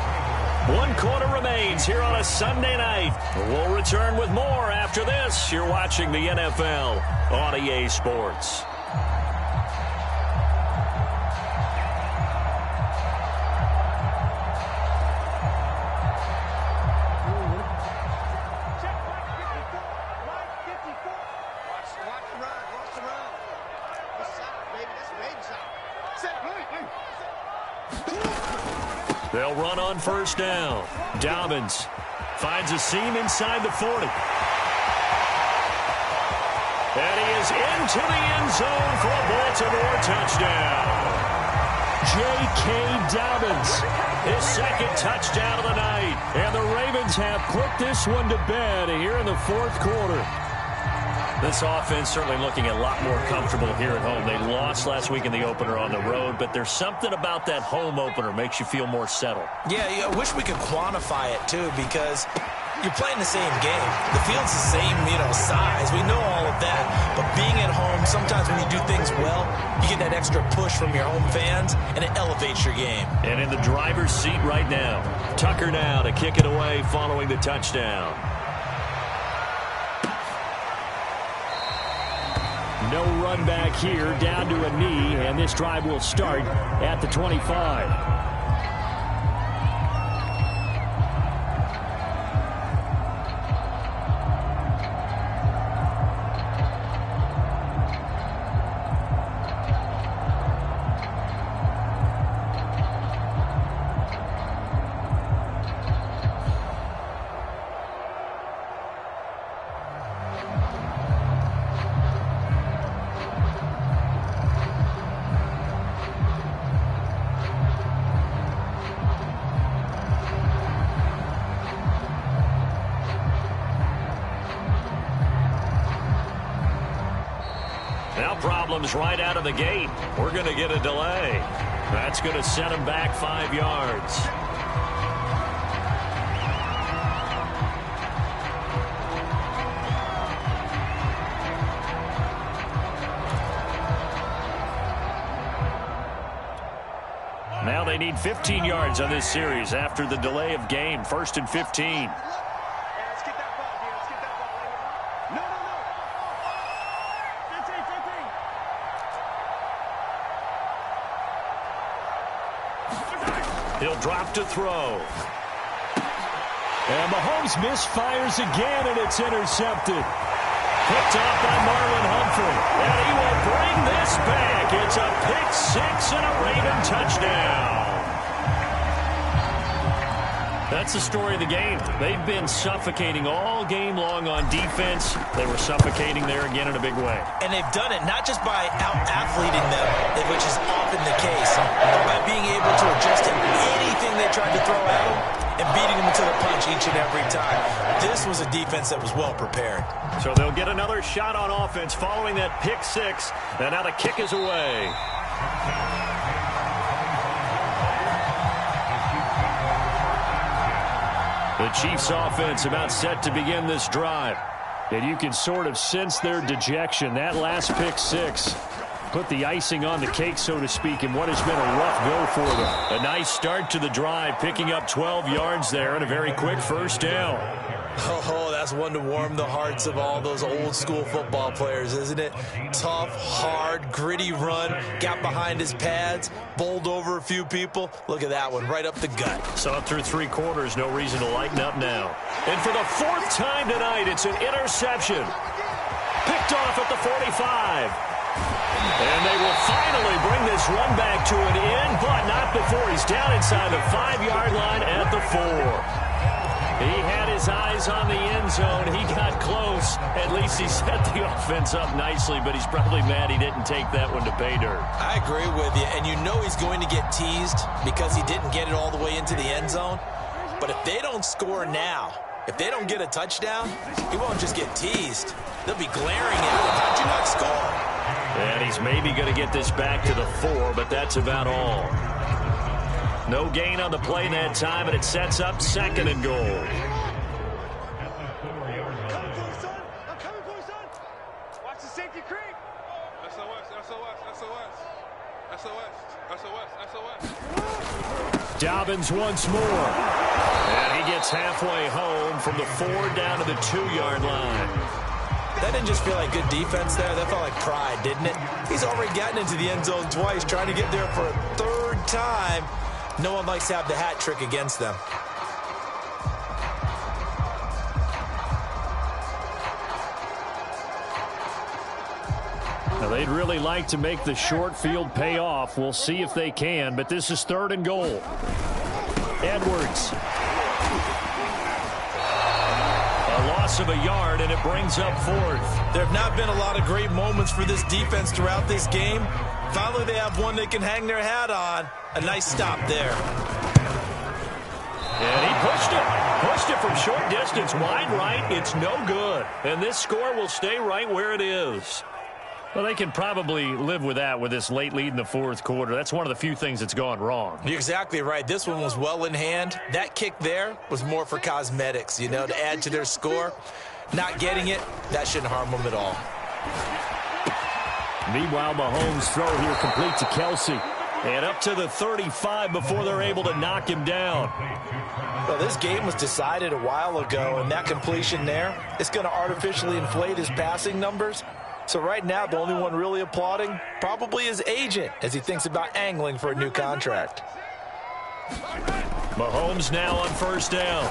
1 quarter remains here on a Sunday night. We'll return with more after this. You're watching the NFL on EA Sports. They'll run on first down. Dobbins finds a seam inside the 40. And he is into the end zone for a Baltimore touchdown. J.K. Dobbins, his second touchdown of the night. And the Ravens have put this one to bed here in the fourth quarter. This offense certainly looking a lot more comfortable here at home. They lost last week in the opener on the road, but there's something about that home opener makes you feel more settled. Yeah, I wish we could quantify it, too, because you're playing the same game. The field's the same, size. We know all of that. But being at home, sometimes when you do things well, you get that extra push from your home fans, and it elevates your game. And in the driver's seat right now, Tucker now to kick it away following the touchdown. No run back here, down to a knee, and this drive will start at the 25. Now problems right out of the gate. We're going to get a delay. That's going to set him back 5 yards. Now they need 15 yards on this series after the delay of game. 1st and 15. He'll drop to throw. And Mahomes misfires again, and it's intercepted. Picked off by Marlon Humphrey. And he will bring this back. It's a pick six and a Raven touchdown. That's the story of the game. They've been suffocating all game long on defense. They were suffocating there again in a big way. And they've done it not just by out-athleting them, which is often the case, but by being able to adjust to anything they tried to throw at them and beating them to the punch each and every time. This was a defense that was well prepared. So they'll get another shot on offense following that pick six. And now the kick is away. The Chiefs offense about set to begin this drive. And you can sort of sense their dejection. That last pick six put the icing on the cake, so to speak, in what has been a rough go for them. A nice start to the drive, picking up 12 yards there and a very quick first down. Oh, that's one to warm the hearts of all those old school football players, isn't it? Tough, hard, gritty run, got behind his pads, bowled over a few people. Look at that one, right up the gut. Saw it through 3 quarters, no reason to lighten up now. And for the 4th time tonight, it's an interception. Picked off at the 45. And they will finally bring this run back to an end, but not before he's down inside the 5-yard line at the 4. He had his eyes on the end zone. He got close. At least he set the offense up nicely, but he's probably mad he didn't take that one to pay dirt. I agree with you, and you know he's going to get teased because he didn't get it all the way into the end zone. But if they don't score now, if they don't get a touchdown, he won't just get teased. They'll be glaring at him. How'd you not score? And he's maybe going to get this back to the 4, but that's about all. No gain on the play that time, and it sets up 2nd and goal. Coming for you, son. I'm coming for you, son. Watch the safety creep. SOS, SOS, SOS. SOS, SOS, SOS. Dobbins once more. And he gets halfway home from the 4 down to the 2-yard line. That didn't just feel like good defense there. That felt like pride, didn't it? He's already gotten into the end zone twice, trying to get there for a 3rd time. No one likes to have the hat trick against them. Now, they'd really like to make the short field pay off. We'll see if they can, but this is 3rd and goal. Edwards. A loss of a yard, and it brings up fourth. There have not been a lot of great moments for this defense throughout this game. Finally, they have one they can hang their hat on. A nice stop there. And he pushed it. Pushed it from short distance, wide right. It's no good. And this score will stay right where it is. Well, they can probably live with that with this late lead in the fourth quarter. That's one of the few things that's gone wrong. You're exactly right. This one was well in hand. That kick there was more for cosmetics, to add to their score. Not getting it, that shouldn't harm them at all. Meanwhile, Mahomes' throw here complete to Kelsey. And up to the 35 before they're able to knock him down. Well, this game was decided a while ago, and that completion there is going to artificially inflate his passing numbers. So right now, the only one really applauding probably his agent as he thinks about angling for a new contract. Mahomes now on first down.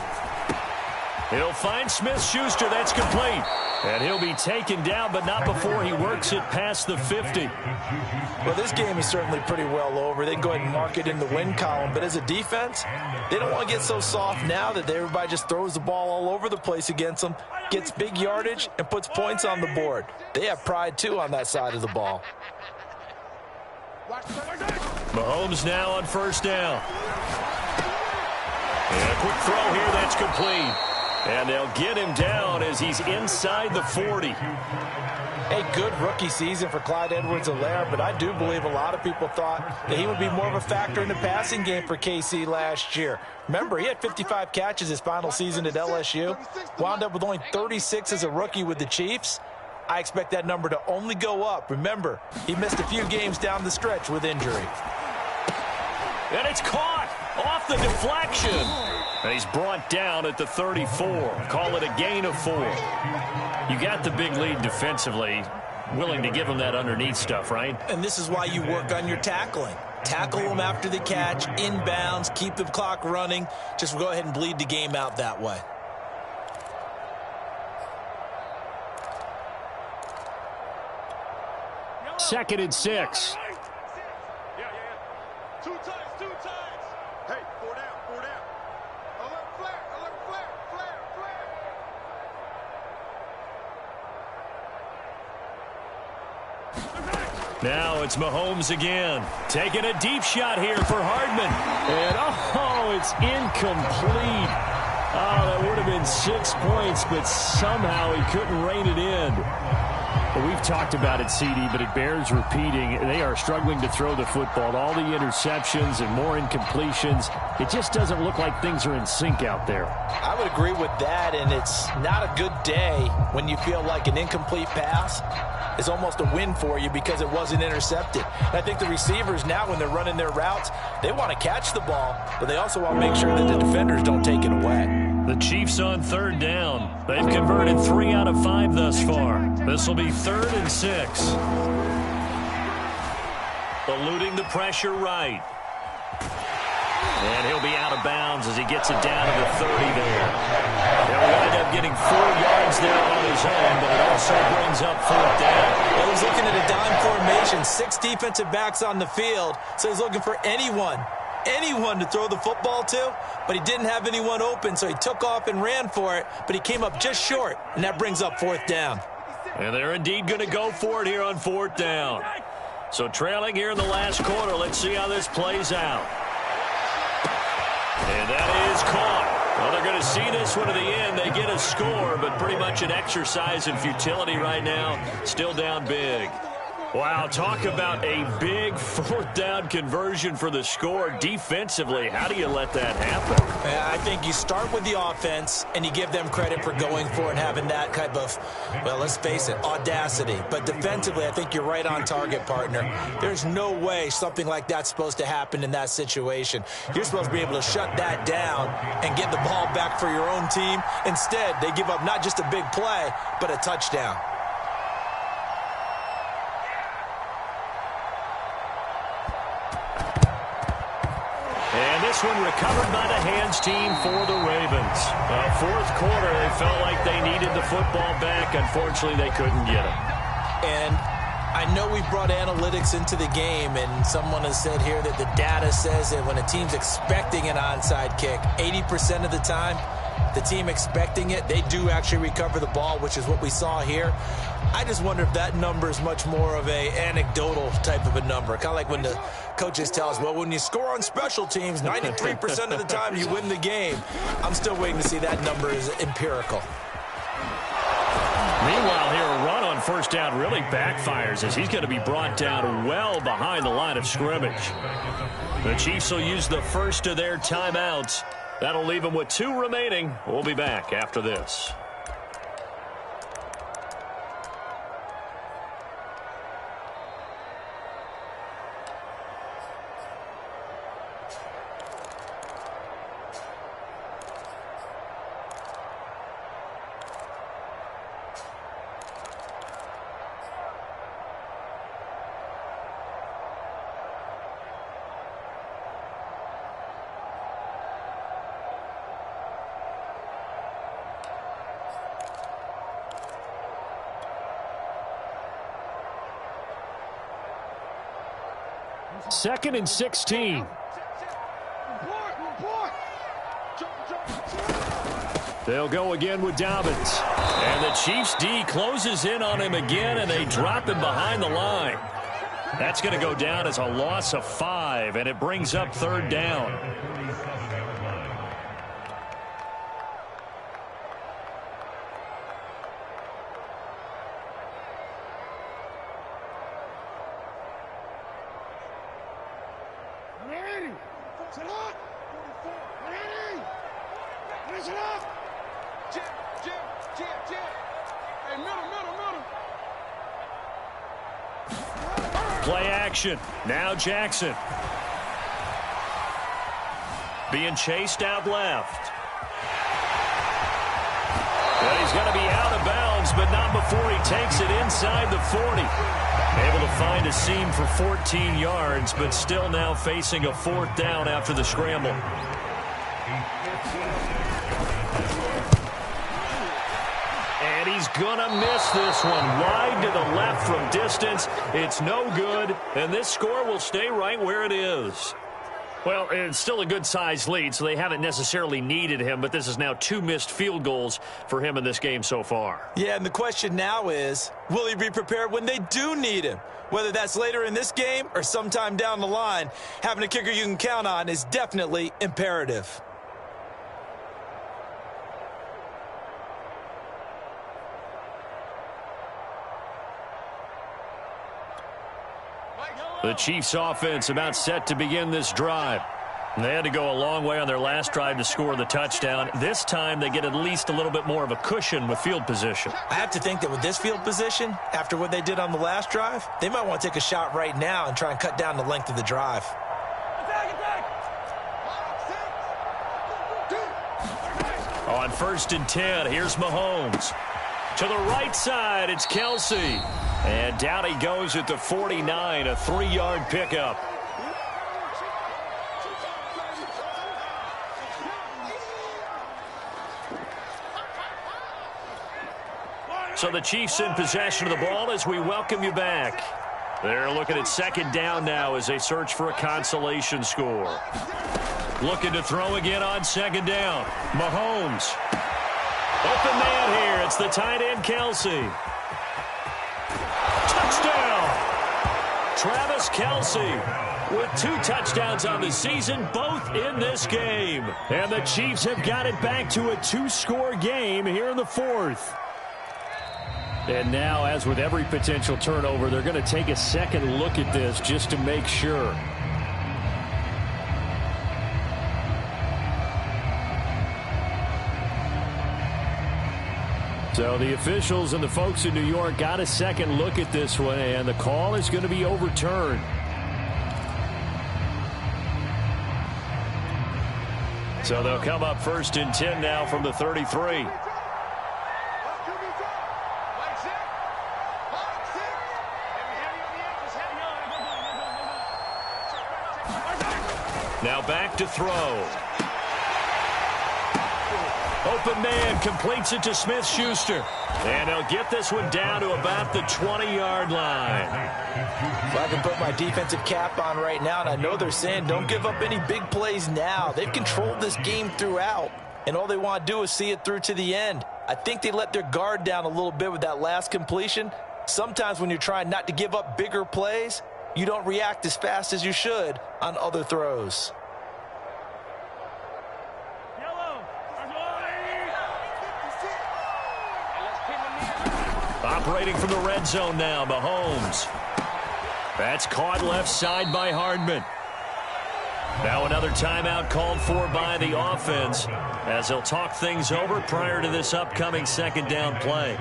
He'll find Smith-Schuster. That's complete. And he'll be taken down, but not before he works it past the 50. Well, this game is certainly pretty well over. They can go ahead and mark it in the win column. But as a defense, they don't want to get so soft now that everybody just throws the ball all over the place against them, gets big yardage, and puts points on the board. They have pride, too, on that side of the ball. Mahomes now on first down. And a quick throw here. That's complete. And they'll get him down as he's inside the 40. A good rookie season for Clyde Edwards-Helaire, but I do believe a lot of people thought that he would be more of a factor in the passing game for KC last year. Remember, he had 55 catches his final season at LSU, wound up with only 36 as a rookie with the Chiefs. I expect that number to only go up. Remember, he missed a few games down the stretch with injury. And it's caught off the deflection. And he's brought down at the 34. Call it a gain of 4. You got the big lead defensively. Willing to give him that underneath stuff, right? And this is why you work on your tackling. Tackle them after the catch, inbounds, keep the clock running. Just go ahead and bleed the game out that way. Second and 6. Yeah. Two times. Hey, 4 down. Alert flare. Now it's Mahomes again. Taking a deep shot here for Hardman. And, it's incomplete. Oh, that would have been 6 points, but somehow he couldn't rein it in. Well, we've talked about it, CD, but it bears repeating. They are struggling to throw the football. All the interceptions and more incompletions. It just doesn't look like things are in sync out there. I would agree with that, and it's not a good day when you feel like an incomplete pass is almost a win for you because it wasn't intercepted. And I think the receivers now, when they're running their routes, they want to catch the ball, but they also want to make sure that the defenders don't take it away. The Chiefs on third down. They've converted 3 out of 5 thus far. This will be 3rd and 6. Eluding the pressure right. And he'll be out of bounds as he gets it down to the 30 there. He'll wind up getting 4 yards there on his own, but it also brings up 4th down. Well, he's looking at a dime formation, 6 defensive backs on the field, so he's looking for anyone to throw the football to, but he didn't have anyone open, so he took off and ran for it, but he came up just short, and that brings up 4th down. And they're indeed going to go for it here on 4th down. So trailing here in the last quarter, let's see how this plays out. And that is caught. Well, they're going to see this one to the end. They get a score, but pretty much an exercise in futility right now. Still down big. Wow, talk about a big 4th down conversion for the score defensively. How do you let that happen? I think you start with the offense, and you give them credit for going for it and having that type of, well, let's face it, audacity. But defensively, I think you're right on target, partner. There's no way something like that's supposed to happen in that situation. You're supposed to be able to shut that down and get the ball back for your own team. Instead, they give up not just a big play, but a touchdown. And this one recovered by the hands team for the Ravens. 4th quarter, they felt like they needed the football back. Unfortunately, they couldn't get it. And I know we brought analytics into the game, and someone has said here that the data says that when a team's expecting an onside kick, 80% of the time, the team expecting it, they do actually recover the ball, which is what we saw here. I just wonder if that number is much more of a anecdotal type of a number. Kind of like when the coaches tell us, well, when you score on special teams, 93% of the time you win the game. I'm still waiting to see that number is empirical. Meanwhile, here a run on first down really backfires as he's going to be brought down well behind the line of scrimmage. The Chiefs will use the first of their timeouts. That'll leave them with 2 remaining. We'll be back after this. Second and 16. They'll go again with Dobbins. And the Chiefs D closes in on him again, and they drop him behind the line. That's going to go down as a loss of 5, and it brings up third down. Play action. Now Jackson. Being chased out left. And he's going to be out of bounds, but not before he takes it inside the 40. Able to find a seam for 14 yards, but still now facing a 4th down after the scramble. And he's going to miss this one. Wide to the left from distance. It's no good, and this score will stay right where it is. Well, it's still a good-sized lead, so they haven't necessarily needed him, but this is now 2 missed field goals for him in this game so far. Yeah, and the question now is, will he be prepared when they do need him? Whether that's later in this game or sometime down the line, having a kicker you can count on is definitely imperative. The Chiefs offense about set to begin this drive. They had to go a long way on their last drive to score the touchdown. This time they get at least a little bit more of a cushion with field position. I have to think that with this field position, after what they did on the last drive, they might want to take a shot right now and try and cut down the length of the drive. On 1st and 10, here's Mahomes. To the right side, it's Kelsey. And down he goes at the 49, a 3-yard pickup. So the Chiefs in possession of the ball as we welcome you back. They're looking at 2nd down now as they search for a consolation score. Looking to throw again on 2nd down. Mahomes. Open man here. It's the tight end, Kelsey. Touchdown! Travis Kelce with 2 touchdowns on the season, both in this game. And the Chiefs have got it back to a 2-score game here in the 4th. And now, as with every potential turnover, they're going to take a second look at this just to make sure. So the officials and the folks in New York got a second look at this one, and the call is going to be overturned. So they'll come up 1st and 10 now from the 33. Now back to throw. Open man completes it to Smith-Schuster. And they'll get this one down to about the 20-yard line. If I can put my defensive cap on right now, and I know they're saying don't give up any big plays now. They've controlled this game throughout, and all they want to do is see it through to the end. I think they let their guard down a little bit with that last completion. Sometimes when you're trying not to give up bigger plays, you don't react as fast as you should on other throws. Operating from the red zone now, Mahomes. That's caught left side by Hardman. Now another timeout called for by the offense as they'll talk things over prior to this upcoming second down play.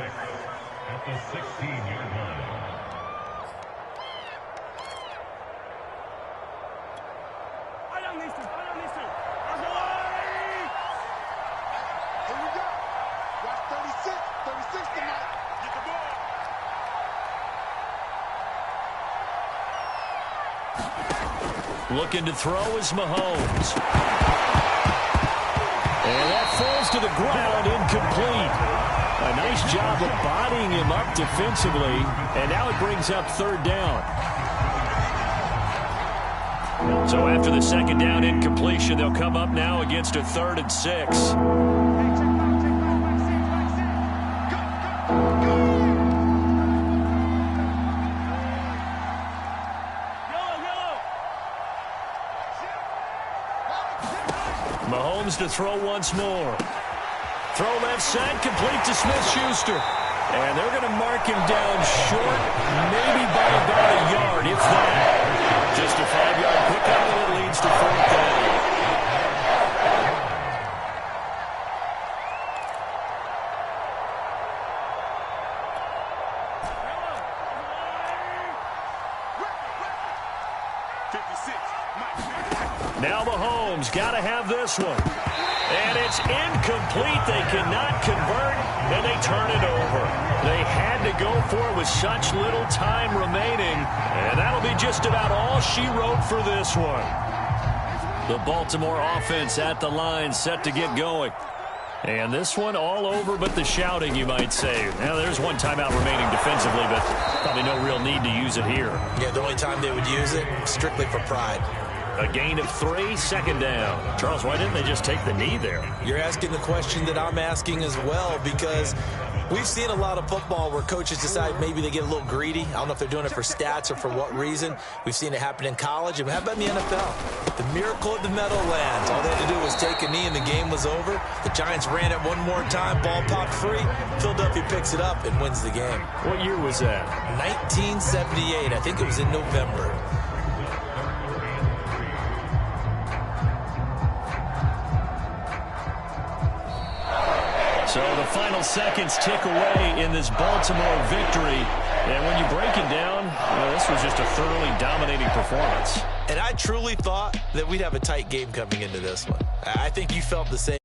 Looking to throw is Mahomes. And that falls to the ground, incomplete. A nice job of bodying him up defensively, and now it brings up third down. So after the second down incompletion, they'll come up now against a 3rd and 6. To throw once more. Throw left side, complete to Smith-Schuster. And they're going to mark him down short, maybe by about a yard, if that. Just a 5-yard pickup, and it leads to 4th down. Now Mahomes got to have this one. And it's incomplete. They cannot convert, and they turn it over. They had to go for it with such little time remaining, and that'll be just about all she wrote for this one. The Baltimore offense at the line, set to get going. And this one all over but the shouting, you might say. Now, there's one timeout remaining defensively, but probably no real need to use it here. Yeah, the only time they would use it, strictly for pride. A gain of 3, second down. Charles, why didn't they just take the knee there? You're asking the question that I'm asking as well, because we've seen a lot of football where coaches decide maybe they get a little greedy. I don't know if they're doing it for stats or for what reason. We've seen it happen in college. And how about in the NFL? The miracle of the Meadowlands. All they had to do was take a knee and the game was over. The Giants ran it one more time. Ball popped free. Philadelphia picks it up and wins the game. What year was that? 1978. I think it was in November. So the final seconds tick away in this Baltimore victory. And when you break it down, this was just a thoroughly dominating performance. And I truly thought that we'd have a tight game coming into this one. I think you felt the same